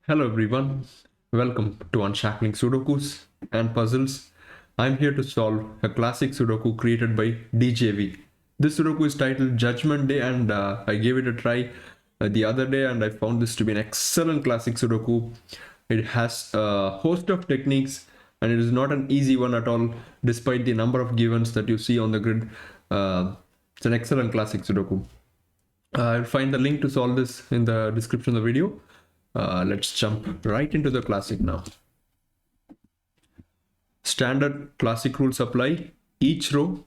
Hello everyone, welcome to Unshackling Sudokus and Puzzles. I'm here to solve a classic Sudoku created by DJV. This Sudoku is titled Judgment Day and I gave it a try the other day and I found this to be an excellent classic Sudoku. It has a host of techniques and it is not an easy one at all despite the number of givens that you see on the grid. It's an excellent classic Sudoku. I'll find the link to solve this in the description of the video. Let's jump right into the classic now. Standard classic rules apply. Each row,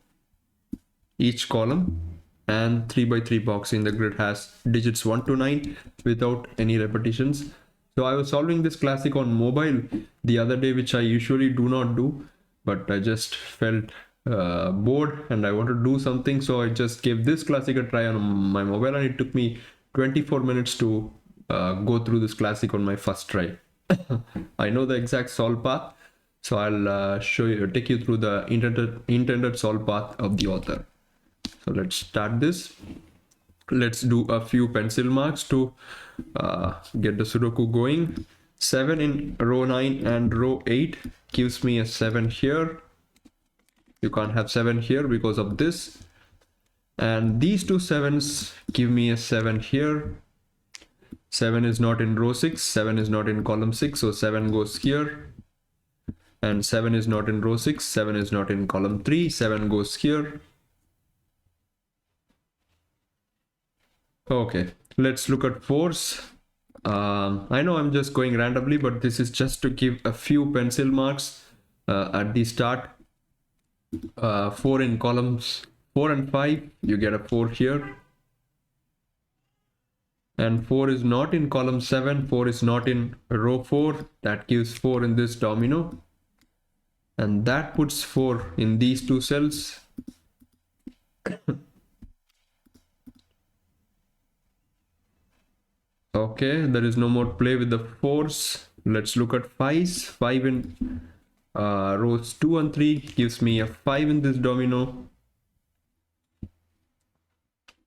each column, and 3x3 box in the grid has digits 1 to 9 without any repetitions. So I was solving this classic on mobile the other day, which I usually do not do, but I just felt bored and I wanted to do something, so I just gave this classic a try on my mobile, and it took me 24 minutes to go through this classic on my first try. I know the exact solve path, so I'll take you through the intended solve path of the author. So let's start this. Let's do a few pencil marks to get the Sudoku going. 7 in row 9 and row 8 gives me a 7 here. You can't have 7 here because of this. And these two 7s give me a 7 here. 7 is not in row 6, 7 is not in column 6, so 7 goes here. And 7 is not in row 6, 7 is not in column 3, 7 goes here. Okay, let's look at 4s. I know I'm just going randomly, but this is just to give a few pencil marks at the start. 4 in columns 4 and 5, you get a 4 here. And 4 is not in column 7, 4 is not in row 4, that gives 4 in this domino. And that puts 4 in these two cells. Okay, there is no more play with the 4s. Let's look at 5s. 5 in rows 2 and 3 gives me a 5 in this domino.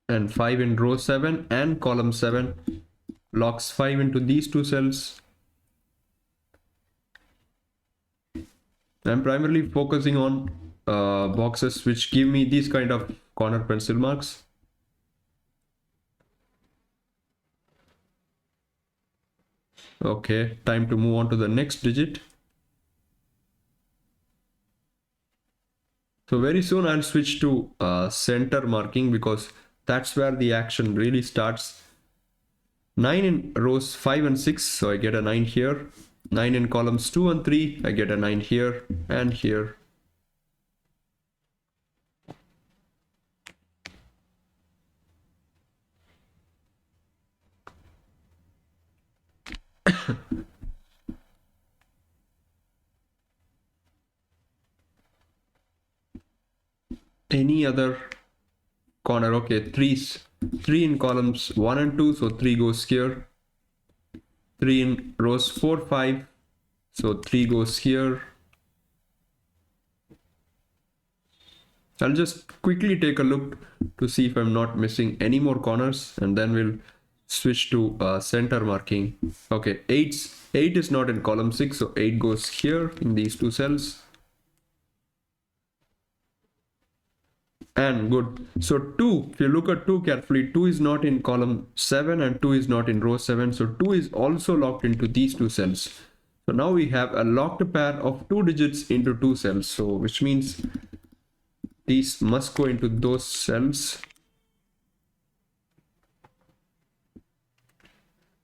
And 5 in row 7 and column 7 locks 5 into these two cells. I'm primarily focusing on boxes which give me these kind of corner pencil marks. Okay, time to move on to the next digit. So very soon I'll switch to center marking because that's where the action really starts. 9 in rows 5 and 6, so I get a 9 here. 9 in columns 2 and 3, I get a 9 here and here. Any other corner? Okay, 3 in columns 1 and 2, so 3 goes here. 3 in rows 4 5, so 3 goes here. I'll just quickly take a look to see if I'm not missing any more corners, and then we'll switch to center marking. Okay, 8 is not in column 6, so 8 goes here in these two cells. And good. So 2, if you look at 2 carefully, 2 is not in column 7 and 2 is not in row 7. So 2 is also locked into these two cells. So now we have a locked pair of 2 digits into 2 cells. So which means these must go into those cells.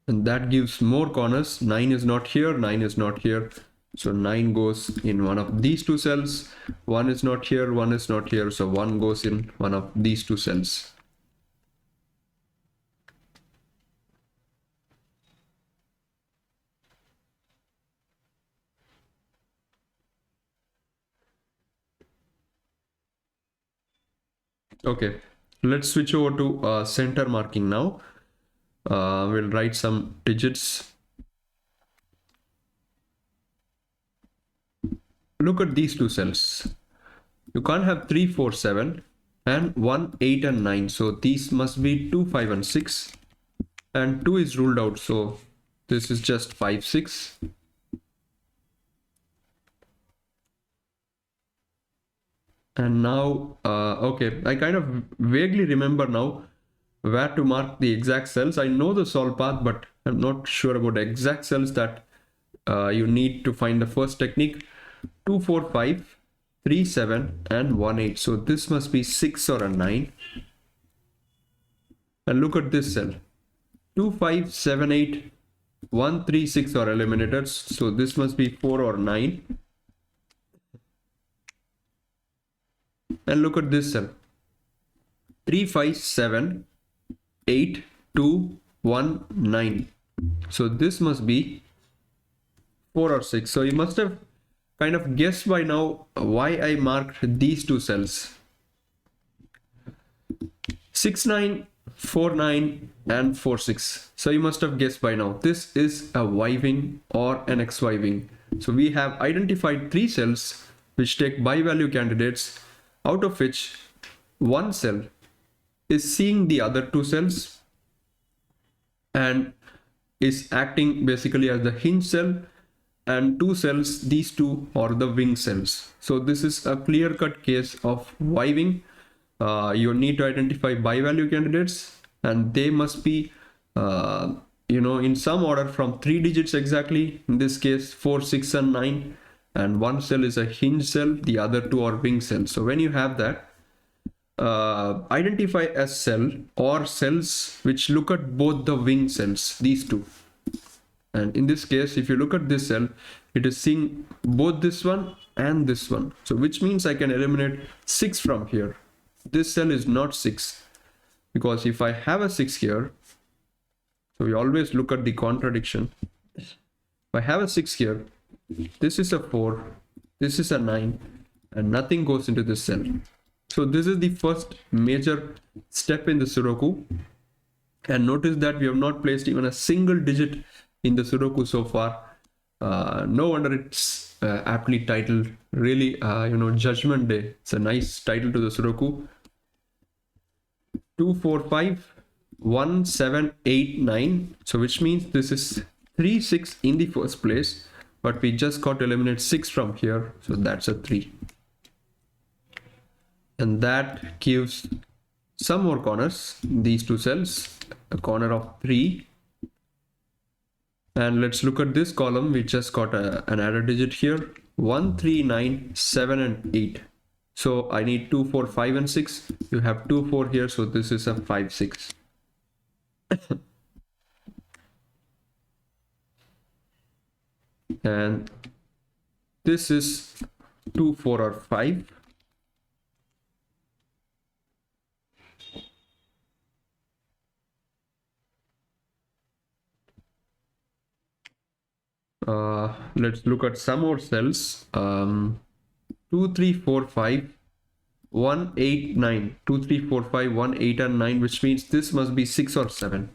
And that gives more corners. 9 is not here, 9 is not here. So 9 goes in one of these two cells. 1 is not here, 1 is not here. So 1 goes in one of these two cells. Okay, let's switch over to center marking now. We'll write some digits. Look at these two cells. You can't have 3 4 7 and 1 8 and 9, so these must be 2 5 and 6, and 2 is ruled out, so this is just 5 6. And now okay, I kind of vaguely remember now where to mark the exact cells. I know the solve path, but I'm not sure about the exact cells that you need to find the first technique. 2 4 5 3 7 and 1 8. So this must be 6 or a 9. And look at this cell. 2 5 7 8 1 3 6 are eliminators. So this must be 4 or 9. And look at this cell. 3 5 7 8 2 1 9. So this must be 4 or 6. So you must have kind of guessed by now why I marked these two cells. 6 9 4 9 and 4 6. So you must have guessed by now this is a Y wing or an XY wing. So we have identified three cells which take bi-value candidates, out of which one cell is seeing the other two cells and is acting basically as the hinge cell, and two cells, these two are the wing cells. So this is a clear-cut case of Y wing. You need to identify bi-value candidates, and they must be in some order from 3 digits exactly. In this case 4 6 and 9, and one cell is a hinge cell, the other two are wing cells. So when you have that, identify a cell or cells which look at both the wing cells, these two. And in this case, if you look at this cell, it is seeing both this one and this one. So which means I can eliminate 6 from here. This cell is not 6, because if I have a 6 here, so we always look at the contradiction. If I have a 6 here, this is a 4, this is a 9, and nothing goes into this cell. So this is the first major step in the Sudoku. And notice that we have not placed even a single digit in the Sudoku so far. No wonder it's aptly titled, really, Judgment Day. It's a nice title to the Sudoku. 2 4 5 1 7 8 9. So which means this is 3 6 in the first place, but we just got to eliminate 6 from here, so that's a 3. And that gives some more corners, these two cells, a corner of 3. And let's look at this column. We just got an added digit here, 1 3 9 7 and 8. So I need 2 4 5 and 6. You have 2 4 here, so this is a 5 6. And this is 2 4 or 5. Let's look at some more cells. 2 3 4 5 1 8 9. 2 3 4 5 1 8 and 9, which means this must be 6 or 7.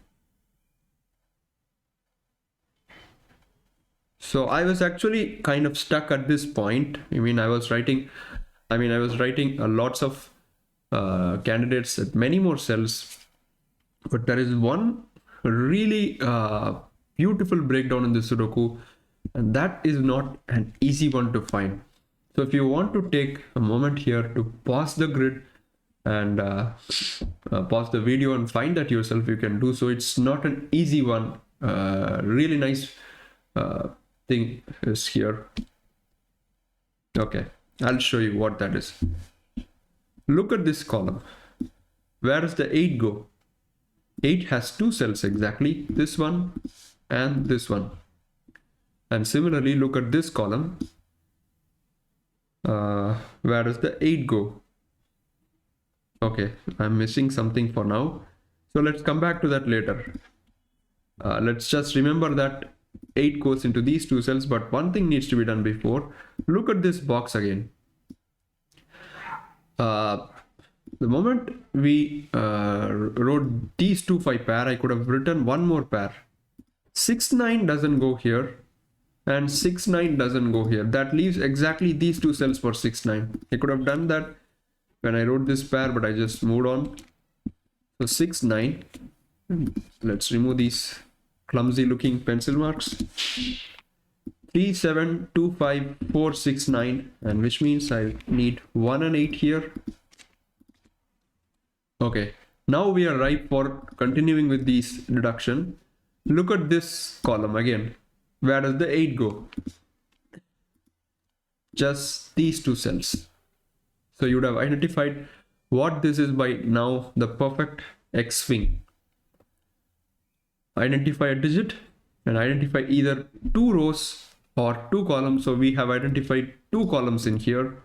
So I was actually kind of stuck at this point. I was writing lots of candidates at many more cells, but there is one really beautiful breakdown in the Sudoku, and that is not an easy one to find. So if you want to take a moment here to pause the grid and pause the video and find that yourself, you can do so. It's not an easy one. Really nice thing is here. Okay, I'll show you what that is. Look at this column. Where does the 8 go? 8 has two cells exactly, this one and this one. And similarly, look at this column. Where does the 8 go? Okay, I'm missing something for now, so let's come back to that later. Let's just remember that 8 goes into these two cells, but one thing needs to be done before. Look at this box again. The moment we wrote these 2 5 pair, I could have written one more pair. 6 9 doesn't go here, and 6 9 doesn't go here. That leaves exactly these two cells for 6 9. I could have done that when I wrote this pair, but I just moved on. So 6 9. Let's remove these clumsy looking pencil marks. 3, 7, 2, 5, 4, 6, 9, and which means I need 1 and 8 here. Okay, now we are ripe for continuing with these deduction. Look at this column again. Where does the 8 go? Just these two cells. So you would have identified what this is by now, the perfect X swing. Identify a digit and identify either 2 rows or 2 columns. So we have identified 2 columns in here,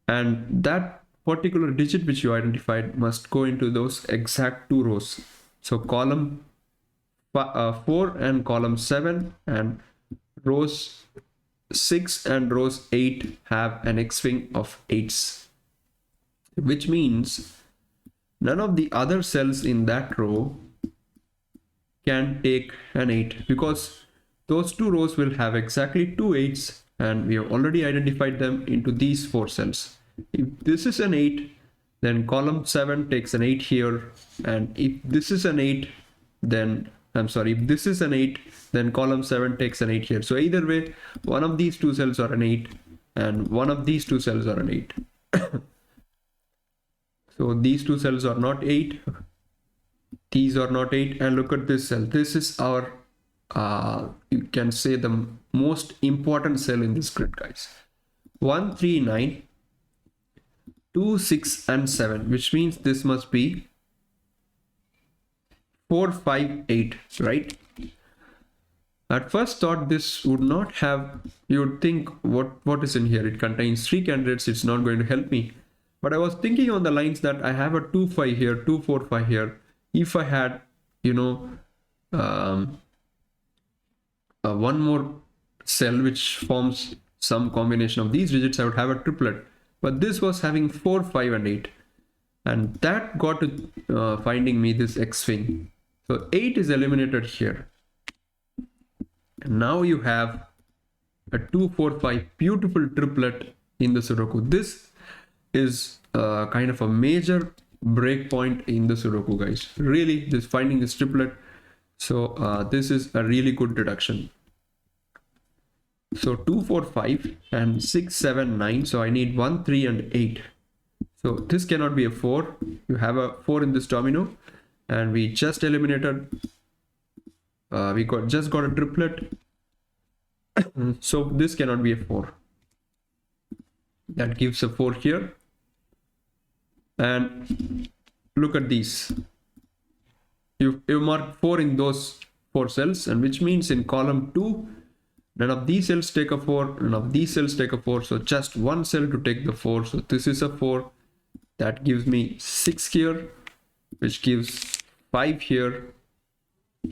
and that particular digit which you identified must go into those exact 2 rows. So column 4 and column 7 and rows 6 and rows 8 have an X swing of 8s, which means none of the other cells in that row can take an 8, because those 2 rows will have exactly 2 8s, and we have already identified them into these 4 cells. If this is an 8, then column 7 takes an 8 here, and if this is an 8, then if this is an 8, then column 7 takes an 8 here. So either way, one of these 2 cells are an 8 and one of these 2 cells are an 8. So these 2 cells are not 8, these are not 8, and look at this cell. This is our you can say the most important cell in this grid, guys. 1, 3, 9, 2, 6 and 7, which means this must be 4, 5, 8, right? At first thought this would not have, you would think what is in here? It contains 3 candidates, it's not going to help me. But I was thinking on the lines that I have a 2, 5 here, 2, 4, 5 here. If I had, one more cell which forms some combination of these digits, I would have a triplet. But this was having 4, 5 and 8, and that got to finding me this X swing. So 8 is eliminated here, and now you have a 2, 4, 5 beautiful triplet in the Sudoku. This is kind of a major breakpoint in the Sudoku, guys. Really, this finding this triplet. So this is a really good deduction. So 2, 4, 5 and 6, 7, 9. So I need 1, 3 and 8. So this cannot be a 4. You have a 4 in this domino, and we just eliminated. We just got a triplet. So this cannot be a 4. That gives a 4 here. And look at these. You mark 4 in those 4 cells, and which means in column 2, none of these cells take a 4, none of these cells take a 4. So just one cell to take the 4. So this is a 4. That gives me 6 here, which gives 5 here.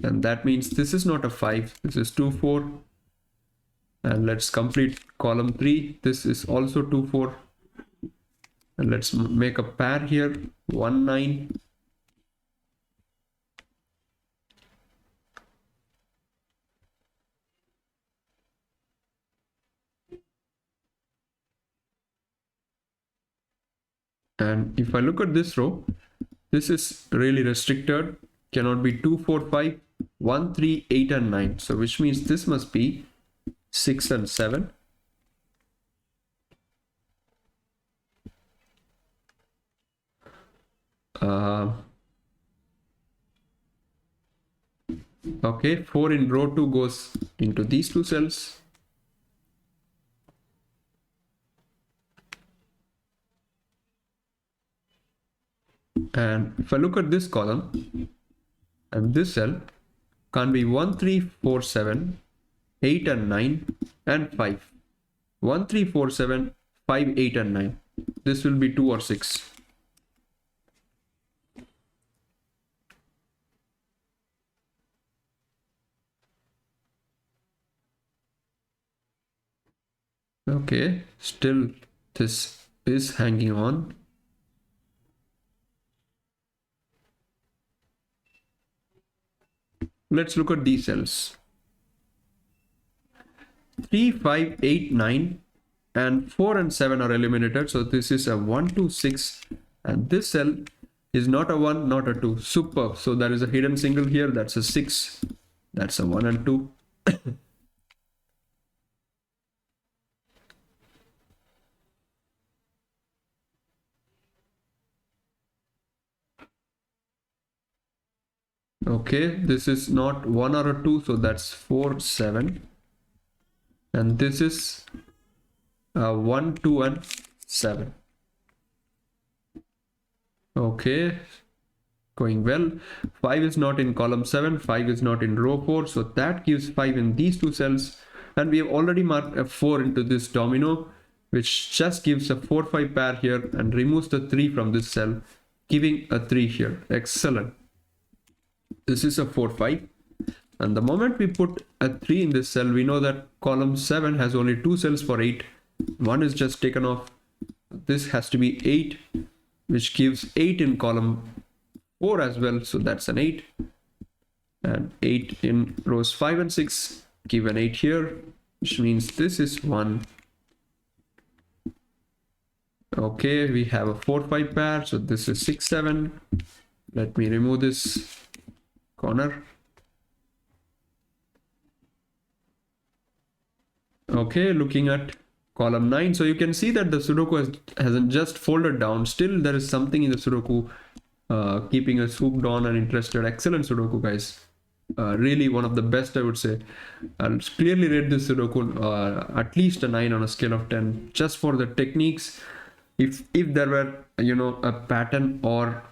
And that means this is not a 5. This is 2, 4. And let's complete column 3. This is also 2, 4. And let's make a pair here. 1, 9. And if I look at this row, this is really restricted. Cannot be 2, 4, 5, 1, 3, 8 and 9. So which means this must be 6 and 7. Okay, 4 in row 2 goes into these 2 cells. And if I look at this column, and this cell can't be 1, 3, 4, 7, 8 and 9 and 5. 1, 3, 4, 7, 5, 8 and 9. This will be 2 or 6. Okay, still this is hanging on. Let's look at these cells. 3, 5, 8, 9 and 4 and 7 are eliminated. So this is a 1, 2, 6, and this cell is not a 1, not a 2. Superb. So there is a hidden single here. That's a 6. That's a 1 and 2. Okay, this is not 1 or a 2, so that's 4, 7. And this is 1, 2, and 7. Okay, going well. 5 is not in column 7, 5 is not in row 4, so that gives 5 in these two cells. And we have already marked a 4 into this domino, which just gives a 4, 5 pair here and removes the 3 from this cell, giving a 3 here. Excellent. This is a 4, 5. And the moment we put a 3 in this cell, we know that column 7 has only 2 cells for 8. One is just taken off. This has to be 8, which gives 8 in column 4 as well. So that's an 8. And 8 in rows 5 and 6 give an 8 here, which means this is 1. Okay, we have a 4, 5 pair. So this is 6, 7. Let me remove this corner. Okay, looking at column 9, so you can see that the Sudoku hasn't just folded down. Still there is something in the Sudoku keeping us hooked on and interested. Excellent Sudoku, guys. Really one of the best, I would say. I'll clearly rate this Sudoku at least a 9 on a scale of 10, just for the techniques. If there were, you know, a pattern or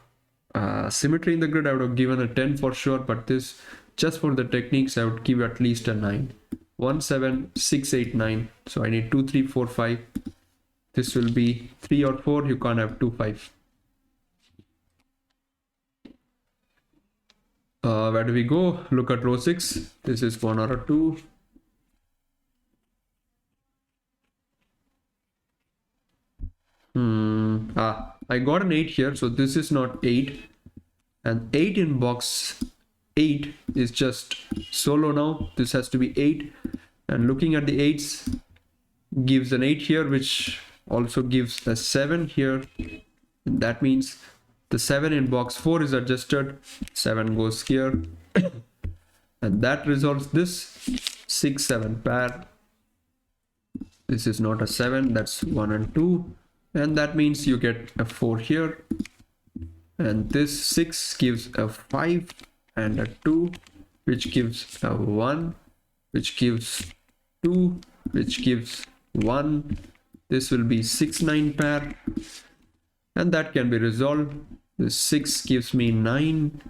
symmetry in the grid, I would have given a 10 for sure, but this, just for the techniques, I would give at least a 9. 1, 7, 6, 8, 9. So I need 2, 3, 4, 5. This will be 3 or 4. You can't have 2, 5. Where do we go? Look at row 6. This is 1 or a 2. I got an 8 here. So this is not 8. And 8 in box 8 is just solo now. This has to be 8. And looking at the 8s gives an 8 here, which also gives a 7 here. And that means the 7 in box 4 is adjusted. 7 goes here. And that resolves this 6, 7 pair. This is not a 7. That's 1 and 2. And that means you get a 4 here. And this 6 gives a 5 and a 2, which gives a 1, which gives 2, which gives 1. This will be 6, 9 pair, and that can be resolved. The 6 gives me 9,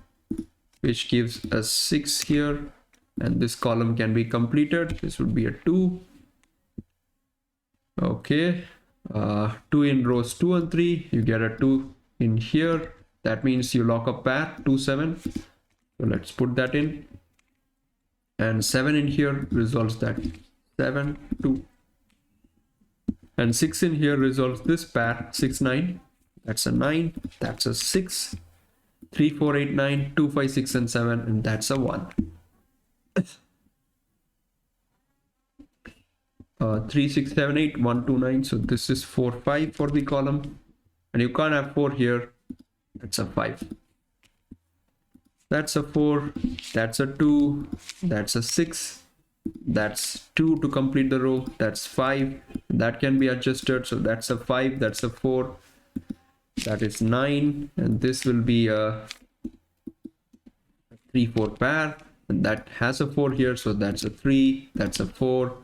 which gives a 6 here, and this column can be completed. This would be a 2. Okay, 2 in rows 2 and 3. You get a 2 in here. That means you lock a pair 2, 7. So let's put that in. And 7 in here resolves that. 7, 2. And 6 in here resolves this pair. 6, 9. That's a 9. That's a 6. 3, 4, 8, 9. 2, 5, 6, and 7. And that's a 1. 3, 6, 7, 8. 1, 2, 9. So this is 4, 5 for the column. And you can't have 4 here. That's a 5. That's a 4. That's a 2. That's a 6. That's 2 to complete the row. That's 5. That can be adjusted. So that's a 5. That's a 4. That is 9. And this will be a 3, 4 pair. And that has a 4 here. So that's a 3. That's a 4.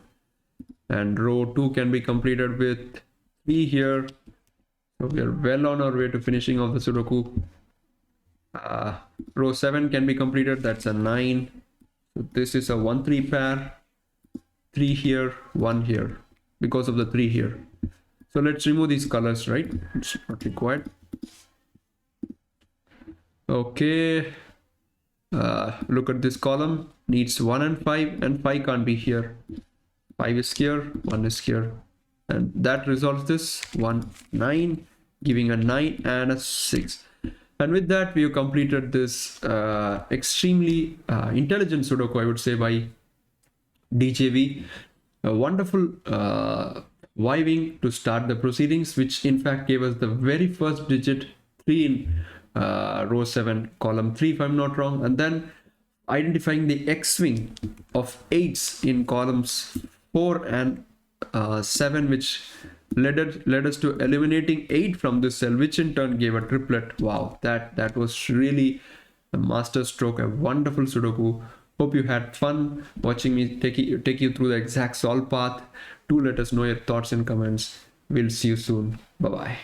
And row 2 can be completed with 3 here. So we are well on our way to finishing off the Sudoku. Row 7 can be completed. That's a 9. So this is a 1, 3 pair. 3 here, 1 here, because of the 3 here. So let's remove these colors, right? It's not required. Okay. Look at this column. Needs 1 and 5, and 5 can't be here. 5 is here, 1 is here. And that resolves this 1, 9, giving a 9 and a 6. And with that, we have completed this extremely intelligent Sudoku, I would say, by DJV. A wonderful viving to start the proceedings, which in fact gave us the very first digit 3 in row 7, column 3, if I'm not wrong. And then identifying the x-wing of 8s in columns 4 and 7, which led us to eliminating 8 from this cell, which in turn gave a triplet. Wow, that was really a master stroke, a wonderful Sudoku. Hope you had fun watching me take you through the exact solve path. Do let us know your thoughts in comments. We'll see you soon. Bye bye.